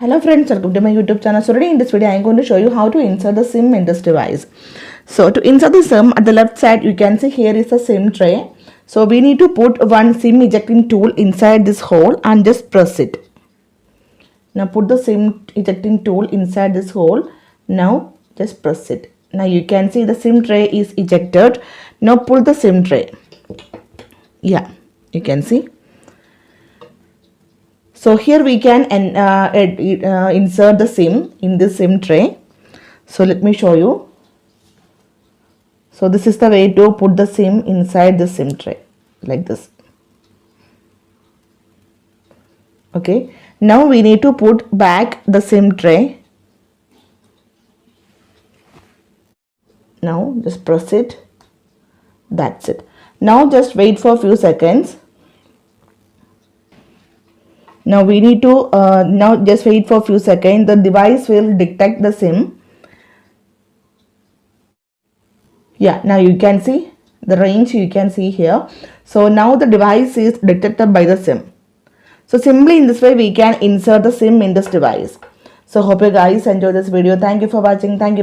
Hello friends, welcome to my YouTube channel. So today in this video I am going to show you how to insert the SIM in this device. So to insert the SIM, at the left side you can see here is a SIM tray. So we need to put one SIM ejecting tool inside this hole and just press it. Now put the SIM ejecting tool inside this hole. Now just press it. Now you can see the SIM tray is ejected. Now pull the SIM tray. Yeah, you can see. So here we can insert the SIM in this SIM tray. So let me show you. So this is the way to put the SIM inside the SIM tray, like this. Okay. Now we need to put back the SIM tray. Now just press it. That's it. Now just wait for a few seconds. Now we need to now just wait for a few seconds. The device will detect the SIM. Yeah, now you can see the range you can see here. So now the device is detected by the SIM. So simply in this way we can insert the SIM in this device. So hope you guys enjoy this video. Thank you for watching. Thank you.